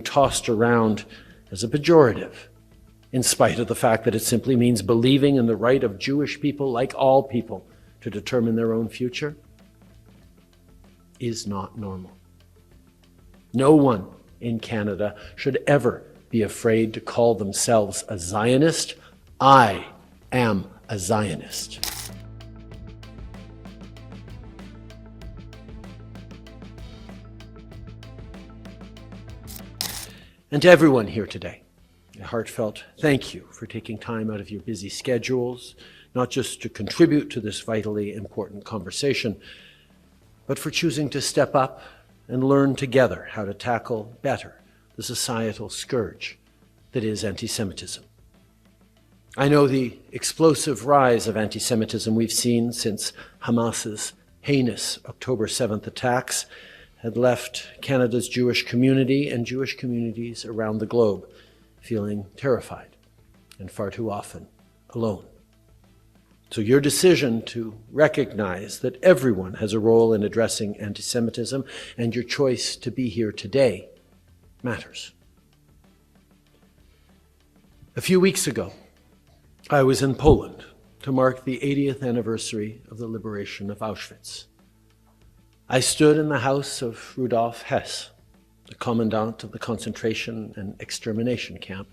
tossed around as a pejorative, in spite of the fact that it simply means believing in the right of Jewish people, like all people, to determine their own future, is not normal. No one in Canada should ever be afraid to call themselves a Zionist. I am a Zionist. And to everyone here today, a heartfelt thank you for taking time out of your busy schedules, not just to contribute to this vitally important conversation, but for choosing to step up and learn together how to tackle better the societal scourge that is anti-Semitism. I know the explosive rise of anti-Semitism we've seen since Hamas's heinous October 7th attacks had left Canada's Jewish community and Jewish communities around the globe feeling terrified and far too often alone. So your decision to recognize that everyone has a role in addressing anti-Semitism and your choice to be here today matters. A few weeks ago, I was in Poland to mark the 80th anniversary of the liberation of Auschwitz. I stood in the house of Rudolf Hess, the commandant of the concentration and extermination camp,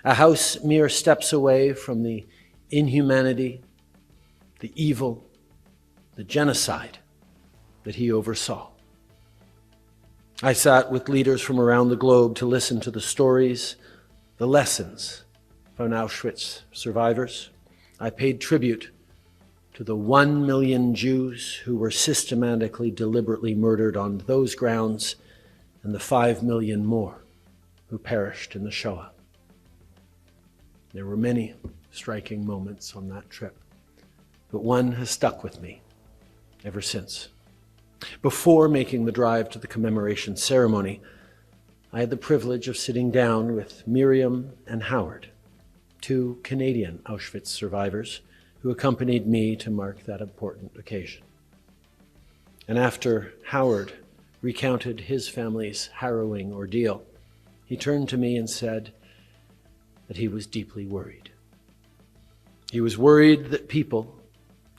a house mere steps away from the inhumanity, the evil, the genocide that he oversaw. I sat with leaders from around the globe to listen to the stories, the lessons from Auschwitz survivors. I paid tribute to the 1 million Jews who were systematically, deliberately murdered on those grounds, and the 5 million more who perished in the Shoah. There were many striking moments on that trip, but one has stuck with me ever since. Before making the drive to the commemoration ceremony, I had the privilege of sitting down with Miriam and Howard, two Canadian Auschwitz survivors who accompanied me to mark that important occasion. And after Howard recounted his family's harrowing ordeal, he turned to me and said that he was deeply worried. He was worried that people,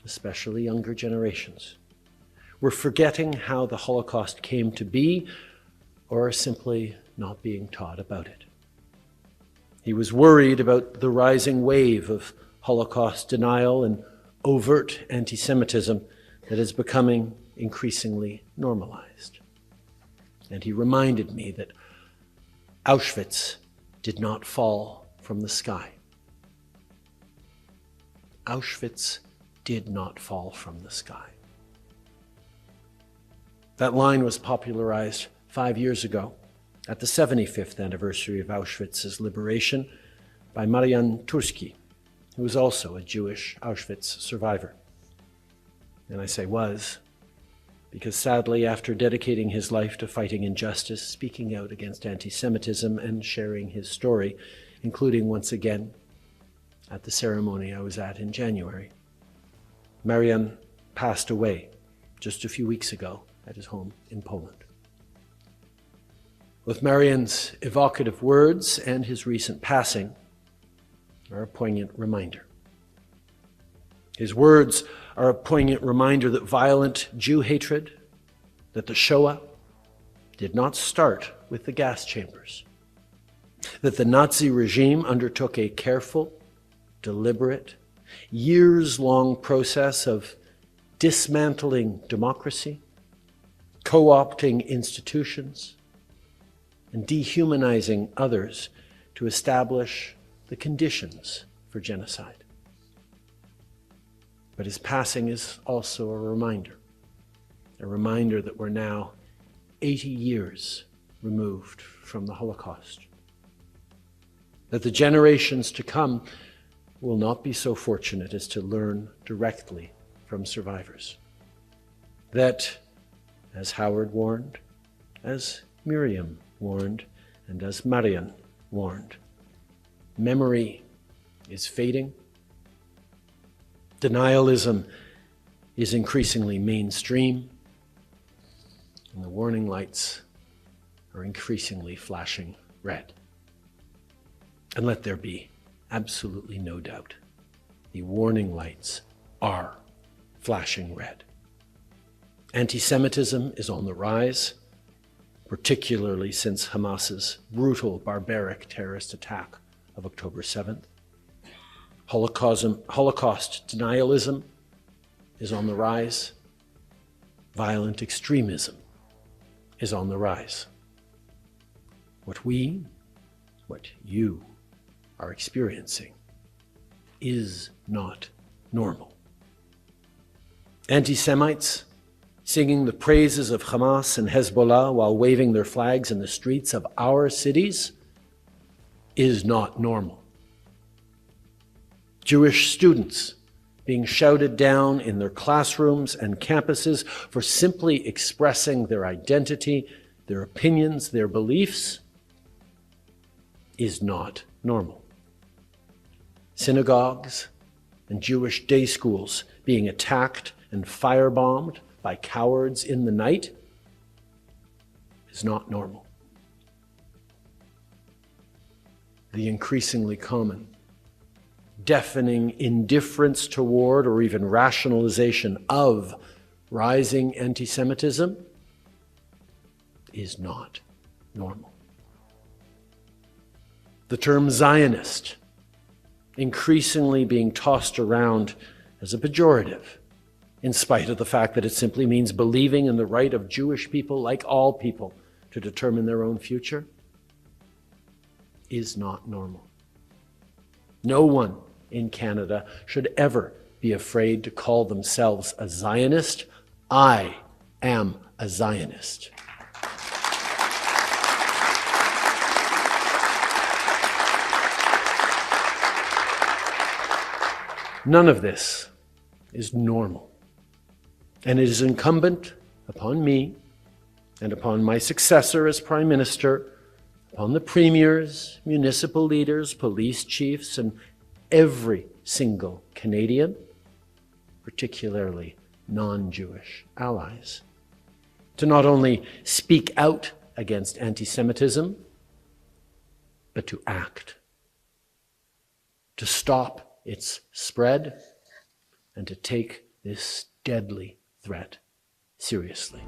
especially younger generations, were forgetting how the Holocaust came to be or simply not being taught about it. He was worried about the rising wave of Holocaust denial and overt anti-Semitism that is becoming increasingly normalized. And he reminded me that Auschwitz did not fall from the sky. Auschwitz did not fall from the sky. That line was popularized 5 years ago at the 75th anniversary of Auschwitz's liberation by Marian Turski, who was also a Jewish Auschwitz survivor. And I say was, because sadly, after dedicating his life to fighting injustice, speaking out against anti-Semitism, and sharing his story, including once again at the ceremony I was at in January, Marian passed away just a few weeks ago at his home in Poland. With Marian's evocative words and his recent passing are a poignant reminder. His words are a poignant reminder that violent Jew hatred, that the Shoah did not start with the gas chambers, that the Nazi regime undertook a careful, deliberate, years-long process of dismantling democracy, co-opting institutions, and dehumanizing others to establish the conditions for genocide. But his passing is also a reminder that we're now 80 years removed from the Holocaust, that the generations to come will not be so fortunate as to learn directly from survivors, that, as Howard warned, as Miriam warned, and as Marian warned, memory is fading. Denialism is increasingly mainstream, and the warning lights are increasingly flashing red. And let there be absolutely no doubt, the warning lights are flashing red. Anti-Semitism is on the rise, particularly since Hamas's brutal, barbaric terrorist attack of October 7th. Holocaust denialism is on the rise. Violent extremism is on the rise. What you are experiencing is not normal. Anti-Semites singing the praises of Hamas and Hezbollah while waving their flags in the streets of our cities is not normal. Jewish students being shouted down in their classrooms and campuses for simply expressing their identity, their opinions, their beliefs is not normal. Synagogues and Jewish day schools being attacked and firebombed by cowards in the night is not normal. The increasingly common, deafening indifference toward or even rationalization of rising anti-Semitism is not normal. The term Zionist increasingly being tossed around as a pejorative, in spite of the fact that it simply means believing in the right of Jewish people, like all people, to determine their own future, is not normal. No one in Canada should ever be afraid to call themselves a Zionist. I am a Zionist. None of this is normal. And it is incumbent upon me and upon my successor as Prime Minister, upon the premiers, municipal leaders, police chiefs, and every single Canadian, particularly non-Jewish allies, to not only speak out against anti-Semitism, but to act, to stop its spread, and to take this deadly threat seriously.